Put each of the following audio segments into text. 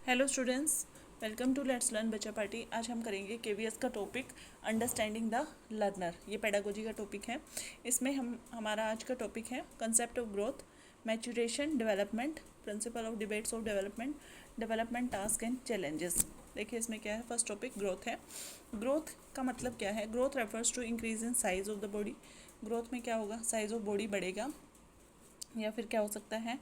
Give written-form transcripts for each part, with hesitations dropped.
Hello students, welcome to let's learn बच्चा party. आज हम करेंगे केवीएस का टॉपिक अंडरस्टैंडिंग द लर्नर। ये पेडागोजी का टॉपिक है। इसमें हमारा आज का टॉपिक है concept of growth, maturation, development, principle of debates of development, development task and challenges. देखिए इसमें क्या है। फर्स्ट टॉपिक ग्रोथ है। ग्रोथ का मतलब क्या है? Growth refers to increase in size of the body. Growth में क्या होगा? साइज ऑफ बॉडी बढ़ेगा, या फिर क्या हो सकता है,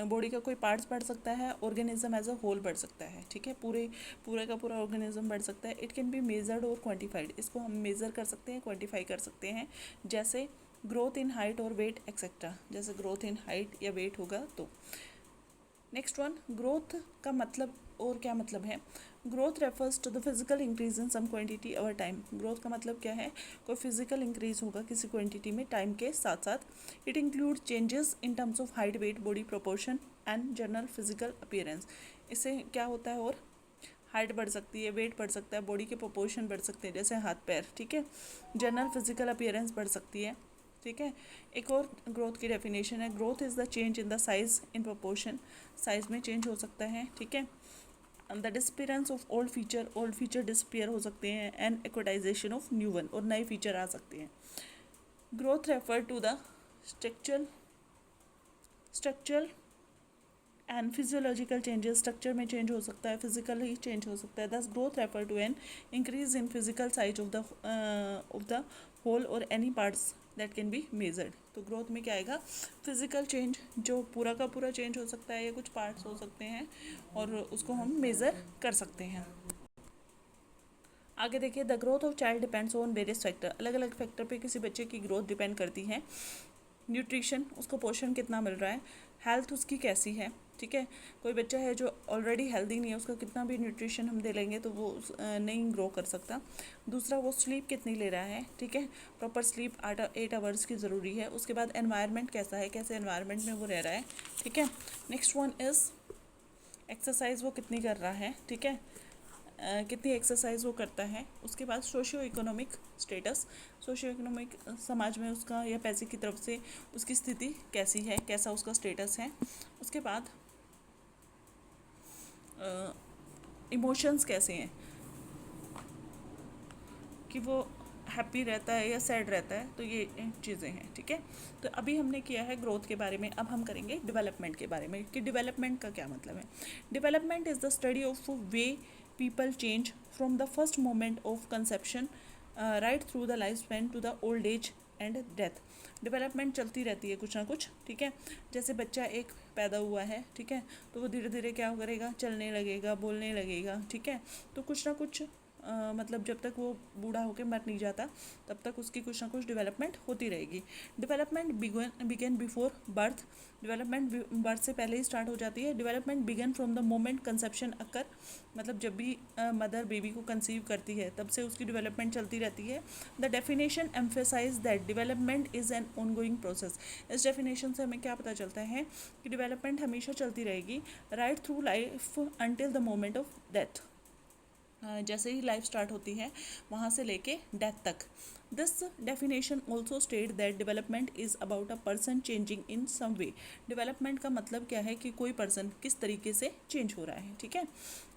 बॉडी का कोई पार्ट्स बढ़ सकता है, ऑर्गेनिज्म एज अ होल बढ़ सकता है। ठीक है, पूरे का पूरा ऑर्गेनिज्म बढ़ सकता है। इट कैन बी मेजर्ड और क्वांटिफाइड। इसको हम मेज़र कर सकते हैं, क्वांटिफाई कर सकते हैं। जैसे ग्रोथ इन हाइट और वेट एक्सेट्रा। जैसे ग्रोथ इन हाइट या वेट होगा तो। नेक्स्ट वन, ग्रोथ का मतलब और क्या मतलब है? Growth refers to the physical increase in some quantity over time. Growth का मतलब क्या है? कोई फिजिकल इंक्रीज होगा किसी क्वांटिटी में टाइम के साथ साथ। It include changes in terms of height, weight, body proportion and general physical appearance. इससे क्या होता है? और हाइट बढ़ सकती है, वेट बढ़ सकता है, बॉडी के प्रोपोर्शन बढ़ सकते हैं जैसे हाथ पैर। ठीक है, जनरल फिजिकल अपीयरेंस बढ़ सकती है। ठीक है, एक और ग्रोथ की डेफिनेशन है, growth is the change in the size in proportion. Size में चेंज हो सकता है। ठीक है, the disappearance of old feature disappear हो सकते हैं, and acquisition of new one, और नए फीचर आ सकते हैं। Growth refer to the structural and physiological changes. Structure में चेंज हो सकता है, फिजिकली चेंज हो सकता है। Thus growth refer to an increase in physical size of the whole और any parts that can be measured. तो ग्रोथ में क्या आएगा? फिजिकल चेंज, जो पूरा का पूरा चेंज हो सकता है, या कुछ पार्ट्स हो सकते हैं, और उसको हम मेज़र कर सकते हैं। आगे देखिए, the growth of child depends on various factor. अलग अलग फैक्टर पे किसी बच्चे की ग्रोथ डिपेंड करती है। न्यूट्रिशन, उसको पोषण कितना मिल रहा है। हेल्थ उसकी कैसी है। ठीक है, कोई बच्चा है जो ऑलरेडी हेल्दी नहीं है, उसका कितना भी न्यूट्रिशन हम दे लेंगे तो वो नहीं ग्रो कर सकता। दूसरा, वो स्लीप कितनी ले रहा है। ठीक है, प्रॉपर स्लीप 8 आवर्स की ज़रूरी है। उसके बाद एनवायरनमेंट कैसा है, कैसे एनवायरनमेंट में वो रह रहा है। ठीक है, नेक्स्ट वन इज़ एक्सरसाइज वो कितनी कर रहा है। ठीक है, कितनी एक्सरसाइज वो करता है। उसके बाद socio economic status, socio economic समाज में उसका या पैसे की तरफ से उसकी स्थिति कैसी है, कैसा उसका स्टेटस है। उसके बाद इमोशंस कैसे हैं, कि वो हैप्पी रहता है या सैड रहता है। तो ये चीज़ें हैं। ठीक है, तो अभी हमने किया है ग्रोथ के बारे में। अब हम करेंगे डेवलपमेंट के बारे में, कि डेवलपमेंट का क्या मतलब है। Development is the study of way people change from the first moment of conception right through the life span to the old age and death. Development चलती रहती है कुछ ना कुछ। ठीक है, जैसे बच्चा एक पैदा हुआ है, ठीक है, तो वो धीरे धीरे क्या करेगा? चलने लगेगा, बोलने लगेगा। ठीक है, तो कुछ ना कुछ मतलब जब तक वो बूढ़ा होकर मर नहीं जाता तब तक उसकी कुछ ना कुछ डेवलपमेंट होती रहेगी। Development begin before birth. Development birth से पहले ही स्टार्ट हो जाती है। Development begin from the moment conception occur. मतलब जब भी मदर बेबी को कंसीव करती है तब से उसकी डेवलपमेंट चलती रहती है। The definition emphasize that development is an ongoing process. इस डेफिनेशन से हमें क्या पता चलता है कि डेवलपमेंट हमेशा चलती रहेगी, right through life until the moment of death. जैसे ही लाइफ स्टार्ट होती है वहाँ से लेके डेथ तक। This definition also state that development is about a person changing in some way. Development का मतलब क्या है? कि कोई पर्सन किस तरीके से चेंज हो रहा है। ठीक है,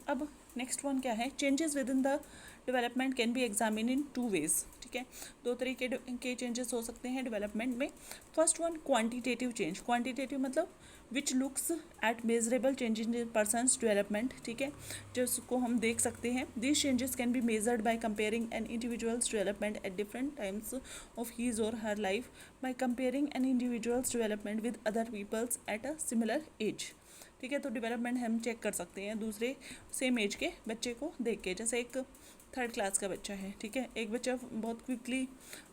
अब नेक्स्ट वन क्या है? Changes with in the development can be examine in 2 ways। ठीक है, दो तरीके के चेंजेस हो सकते हैं डेवलपमेंट में। First one, quantitative change. Quantitative मतलब which looks at measurable change in persons development. ठीक है, जिसको हम देख सकते हैं। These changes can be measured by comparing an individuals development at different times of his और her life, by comparing an individuals development with other peoples at a similar age. ठीक है, तो डेवलपमेंट हम चेक कर सकते हैं दूसरे same as के बच्चे को देख के। जैसे एक 3rd क्लास का बच्चा है, ठीक है, एक बच्चा बहुत क्विकली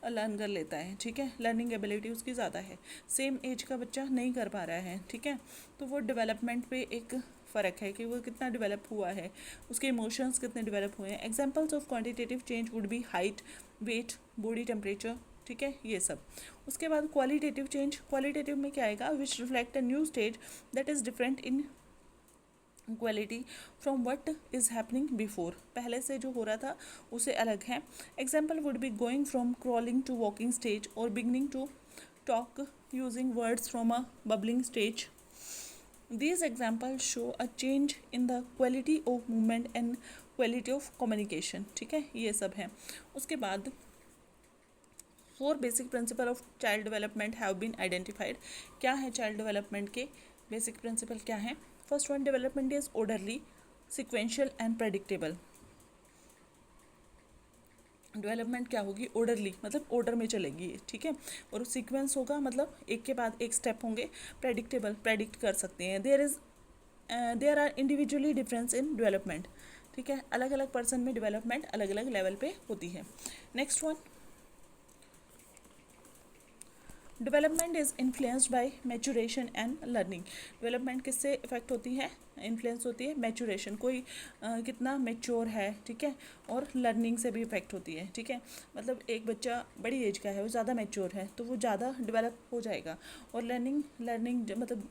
लर्न कर लेता है। ठीक है, लर्निंग एबिलिटी उसकी ज़्यादा है। सेम एज का बच्चा नहीं कर पा रहा है। ठीक है, तो वो डेवलपमेंट पे एक फ़र्क है कि वो कितना डेवलप हुआ है, उसके इमोशंस कितने डेवलप हुए हैं। Examples of quantitative change would be height, weight, body temperature. ठीक है, ये सब। उसके बाद क्वालिटेटिव चेंज। क्वालिटेटिव में क्या आएगा? Which reflect a new stage that is different in quality from what is happening before. पहले से जो हो रहा था उसे अलग है। Example would be going from crawling to walking stage, और beginning to talk using words from a babbling stage. These examples show a change in the quality of movement and quality of communication. ठीक है, ये सब है. उसके बाद 4 basic principle of child development have been identified. क्या है child development के बेसिक प्रिंसिपल क्या है? First one, development is orderly, sequential and predictable. Development क्या होगी? ऑर्डरली, मतलब ऑर्डर में चलेगी, ठीक है. और सीक्वेंस होगा, मतलब एक के बाद एक स्टेप होंगे. प्रेडिक्टेबल, प्रेडिक्ट कर सकते हैं. There are individually difference in development. ठीक है, अलग अलग पर्सन में डेवलपमेंट अलग अलग लेवल पे होती है. Next one, development is influenced by maturation and learning. Development किससे इफेक्ट होती है? इन्फ्लुएंस होती है मैचुरेशन, कोई कितना मैच्योर है, ठीक है. और लर्निंग से भी इफेक्ट होती है, ठीक है. मतलब एक बच्चा बड़ी एज का है, वो ज़्यादा मैच्योर है, तो वो ज़्यादा डेवलप हो जाएगा. और लर्निंग मतलब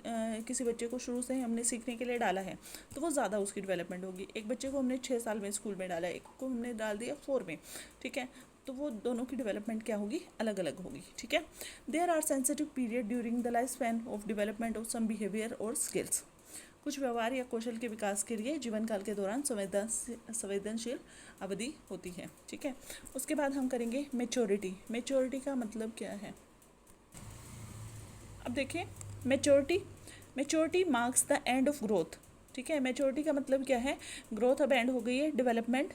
किसी बच्चे को शुरू से ही हमने सीखने के लिए डाला है, तो वो ज़्यादा उसकी डेवलपमेंट होगी. एक बच्चे को हमने 6 साल में स्कूल में डाला, एक को हमने डाल दिया 4 में, ठीक है. तो वो दोनों की डेवलपमेंट क्या होगी? अलग अलग होगी, ठीक है. There are sensitive period during the life span of development of some behaviour और स्किल्स. कुछ व्यवहार या कौशल के विकास के लिए जीवन काल के दौरान संवेदनशील अवधि होती है, ठीक है. उसके बाद हम करेंगे मेच्योरिटी. मेच्योरिटी का मतलब क्या है? अब देखिए, maturity marks the end of growth. ठीक है, मेच्योरिटी का मतलब क्या है? ग्रोथ अब एंड हो गई है, डेवलपमेंट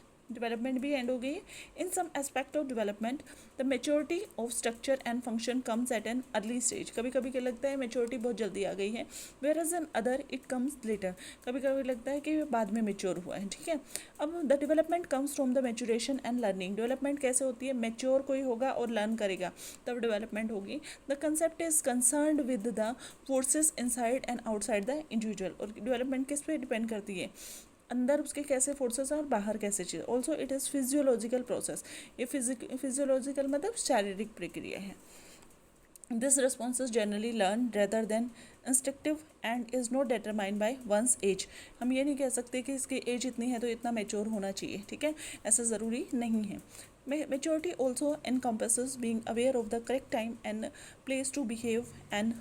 भी एंड हो गई है. In some aspect of development the maturity of structure and function comes at an early stage. कभी कभी क्या लगता है मेच्योरिटी बहुत जल्दी आ गई है, whereas an other it comes later. कभी कभी लगता है कि बाद में मेच्योर हुआ है, ठीक है. अब the development comes from the maturation and learning. Development कैसे होती है? मेच्योर कोई होगा और लर्न करेगा, तब डेवलपमेंट होगी. The concept is concerned with the forces inside and outside the individual. और डेवलपमेंट किस पे डिपेंड करती है? अंदर उसके कैसे फोर्सेस हैं और बाहर कैसे चीज़. Also it is physiological process. ये फिजियोलॉजिकल मतलब शारीरिक प्रक्रिया है. This response is generally learn rather than instinctive and is not determined by one's age. हम ये नहीं कह सकते कि इसकी एज इतनी है तो इतना मेच्योर होना चाहिए, ठीक है, ऐसा ज़रूरी नहीं है. Maturity also encompasses being aware of the correct time and place to behave and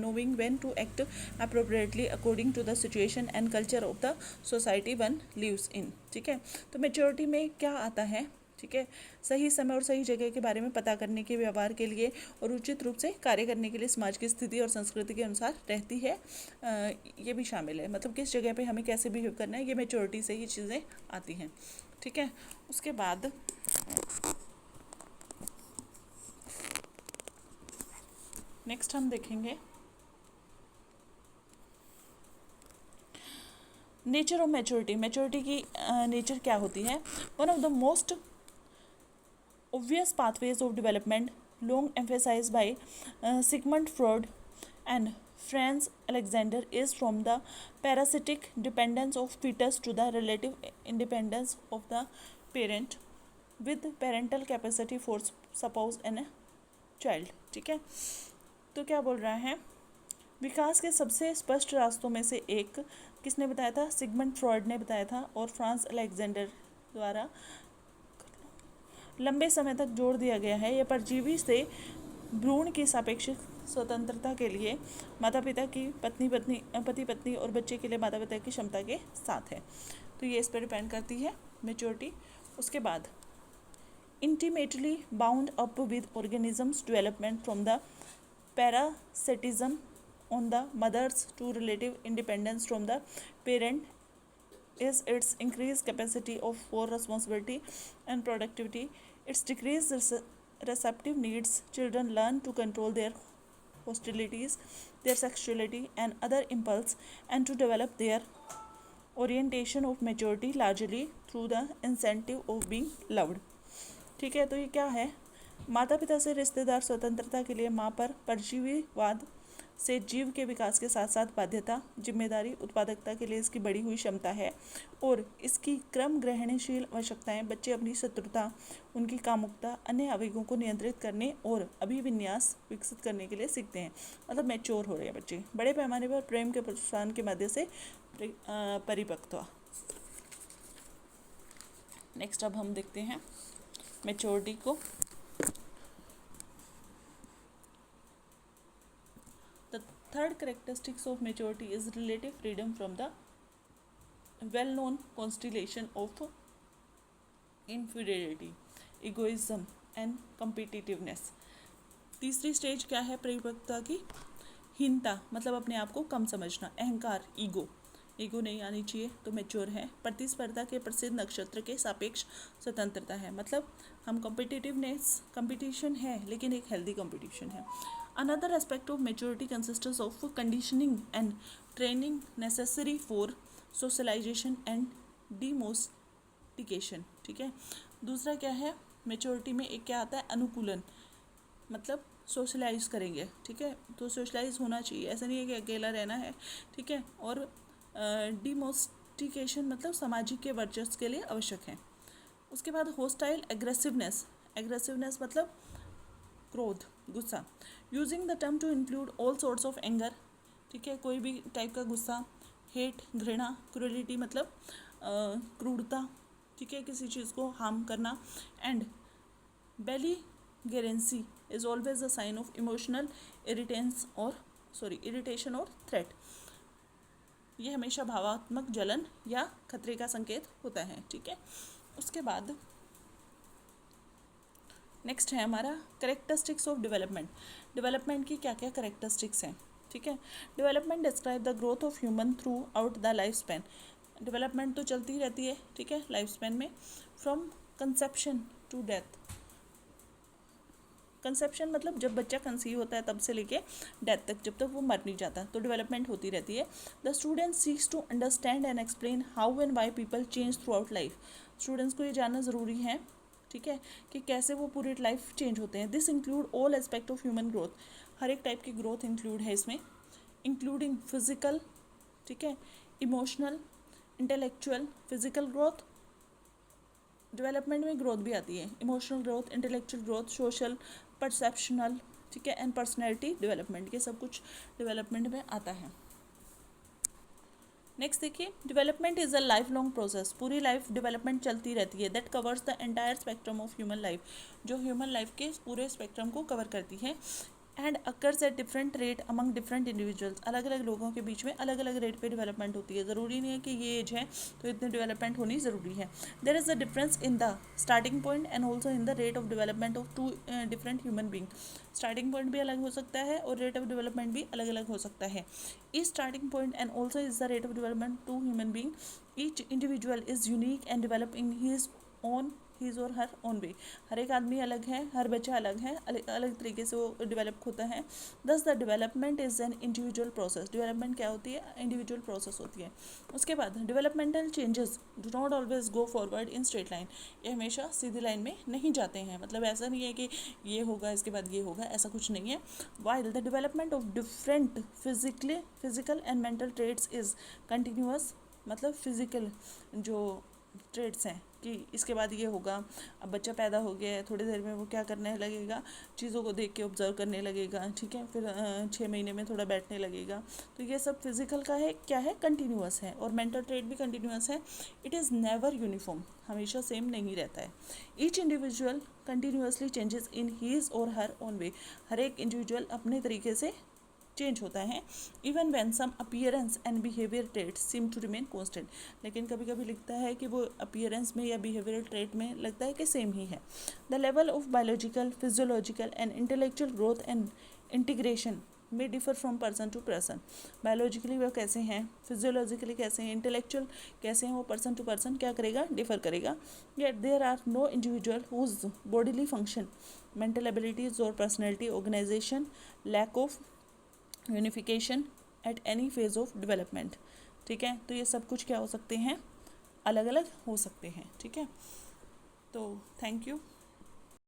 knowing when to act appropriately according to the situation and culture of the society one lives in. ठीक है, तो maturity में क्या आता है? ठीक है, सही समय और सही जगह के बारे में पता करने के, व्यवहार के लिए और उचित रूप से कार्य करने के लिए समाज की स्थिति और संस्कृति के अनुसार रहती है. ये भी शामिल है, मतलब किस जगह पे हमें कैसे बिहेव करना है, ये मेच्योरिटी से ही चीज़ें आती हैं, ठीक है. उसके बाद नेक्स्ट हम देखेंगे नेचर ऑफ मैच्योरिटी. मैच्योरिटी की नेचर क्या होती है? One of the most obvious pathways of development long emphasized by Sigmund Freud and Franz Alexander is from the parasitic dependence of fetus to the relative independence of the parent with parental capacity for suppose in a child. ठीक है, तो क्या बोल रहा है? विकास के सबसे स्पष्ट रास्तों में से एक किसने बताया था? सिगमंड फ्रॉयड ने बताया था और फ्रांस अलेक्जेंडर द्वारा लंबे समय तक जोर दिया गया है. यह परजीवी से भ्रूण की सापेक्षिक स्वतंत्रता के लिए माता पिता की पति पत्नी और बच्चे के लिए माता पिता की क्षमता के साथ है. तो ये इस पर डिपेंड करती है मेच्योरिटी. उसके बाद intimately bound up with organisms development from the parasitism on the mothers to relative independence from the parent is its increased capacity for responsibility and productivity. Its decreased receptive needs. Children learn to control their hostilities, their sexuality and other impulse and to develop their orientation of maturity largely through the incentive of being loved. ठीक है, तो ये क्या है? माता पिता से रिश्तेदार स्वतंत्रता के लिए माँ पर परजीवीवाद से जीव के विकास के साथ साथ बाध्यता, जिम्मेदारी, उत्पादकता के लिए इसकी बढ़ी हुई क्षमता है और इसकी क्रम ग्रहणशील आवश्यकताएं बच्चे अपनी शत्रुता, उनकी कामुकता, अन्य आवेगों को नियंत्रित करने और अभिविन्यास विकसित करने के लिए सीखते हैं. मतलब मैच्योर हो रहे हैं बच्चे, बड़े पैमाने पर प्रेम के प्रोत्साहन के माध्यम से परिपक्वता. नेक्स्ट अब हम देखते हैं मैच्योरिटी को. Third characteristics of maturity is relative freedom from the well known constellation of inferiority, egoism and competitiveness. तीसरी स्टेज क्या है परिपक्वता की? हीनता, मतलब अपने आप को कम समझना, अहंकार, ईगो नहीं आनी चाहिए, तो मेच्योर है। प्रतिस्पर्धा के प्रसिद्ध नक्षत्र के सापेक्ष स्वतंत्रता है, मतलब हम कंपटीशन है लेकिन एक हेल्दी कंपटीशन है। Another aspect of maturity consists of conditioning and training necessary for socialisation and domestication, ठीक है। दूसरा क्या है मेच्योरिटी में? एक क्या आता है? अनुकूलन, मतलब सोशलाइज करेंगे, ठीक है, तो सोशलाइज होना चाहिए, ऐसा नहीं है कि अकेला रहना है, ठीक है। और डिमोस्टिकेशन मतलब सामाजिक के वर्चस्व के लिए आवश्यक है। उसके बाद होस्टाइल एग्रेसिवनेस मतलब क्रोध, गुस्सा। Using the term to include all sorts of anger, ठीक है, कोई भी टाइप का गुस्सा। हेट, घृणा, क्रूरलिटी मतलब क्रूरता, ठीक है, किसी चीज़ को हार्म करना। And belligerency is always a sign of emotional irritation और थ्रेट। ये हमेशा भावात्मक जलन या खतरे का संकेत होता है, ठीक है। उसके बाद नेक्स्ट है हमारा करेक्टरिस्टिक्स ऑफ डेवलपमेंट की क्या क्या करेक्टरिस्टिक्स हैं, ठीक है। Development describe the growth of human throughout the life span. Development तो चलती रहती है, ठीक है, लाइफ स्पैन में, from conception to death. Conception मतलब जब बच्चा कंसीव होता है तब से लेके डेथ तक, जब तक वो मर नहीं जाता, तो डेवलपमेंट होती रहती है। The student seeks to understand and explain how and why people change throughout life. Students को ये जानना ज़रूरी है, ठीक है, कि कैसे वो पूरी लाइफ चेंज होते हैं। This include all aspect of human growth, हर एक टाइप की ग्रोथ इंक्लूड है इसमें, इंक्लूडिंग फिजिकल, ठीक है, emotional, intellectual. Physical growth development में ग्रोथ भी आती है, emotional growth, intellectual growth, social, perceptual, ठीक है, एंड पर्सनैलिटी डेवलपमेंट, ये सब कुछ डेवलपमेंट में आता है। नेक्स्ट देखिए, development is a life long process, पूरी लाइफ डेवलपमेंट चलती रहती है। That covers the entire spectrum of human life, जो ह्यूमन लाइफ के पूरे स्पेक्ट्रम को कवर करती है। And occurs at different rate among different individuals, अलग अलग लोगों के बीच में अलग अलग रेट पे डेवलपमेंट होती है। ज़रूरी नहीं है कि ये एज है तो इतनी डेवलपमेंट होनी ज़रूरी है। There is a difference in the starting point and also in the rate of development of two different human being. Starting point भी अलग हो सकता है और रेट ऑफ डेवलपमेंट भी अलग अलग हो सकता है। Each starting point and also is the rate of development two human being. Each individual is unique and develop in his or her own way. हर एक आदमी अलग है, हर बच्चा अलग है, अलग अलग तरीके से वो डेवलप होता है। दस the development is an individual process, development क्या होती है? इंडिविजुअल प्रोसेस होती है। उसके बाद developmental changes do not always go forward in straight line, ये हमेशा सीधी लाइन में नहीं जाते हैं, मतलब ऐसा नहीं है कि ये होगा इसके बाद ये होगा, ऐसा कुछ नहीं है। While the development of different physical and mental traits is continuous, मतलब फिजिकल जो ट्रेड्स हैं कि इसके बाद ये होगा, अब बच्चा पैदा हो गया है, थोड़ी देर में वो क्या करने लगेगा, चीज़ों को देख के ऑब्जर्व करने लगेगा, ठीक है, फिर 6 महीने में थोड़ा बैठने लगेगा। तो ये सब फिजिकल का है, क्या है? कंटिन्यूअस है। और मेंटल ट्रेड भी कंटिन्यूअस है। इट इज़ नेवर यूनिफॉर्म, हमेशा सेम नहीं रहता है। Each individual continuously changes in his और हर ओन वे, हर एक इंडिविजुअल अपने तरीके से चेंज होता है। Even when some appearance and behaviour traits seem to remain constant, लेकिन कभी कभी लगता है कि वो अपीयरेंस में या बिहेवियरल ट्रेट में लगता है कि सेम ही है। The level of biological, physiological and intellectual growth and integration में differ from person to person. Biologically वो कैसे हैं, फिजियोलॉजिकली कैसे हैं, इंटेलेक्चुअल कैसे हैं, वो पर्सन टू पर्सन क्या करेगा? डिफर करेगा। Yet there are no individual whose bodily function, mental abilities और personality, organisation, lack of unification at any phase of development, ठीक है। तो ये सब कुछ क्या हो सकते हैं? अलग अलग हो सकते हैं, ठीक है। तो थैंक यू।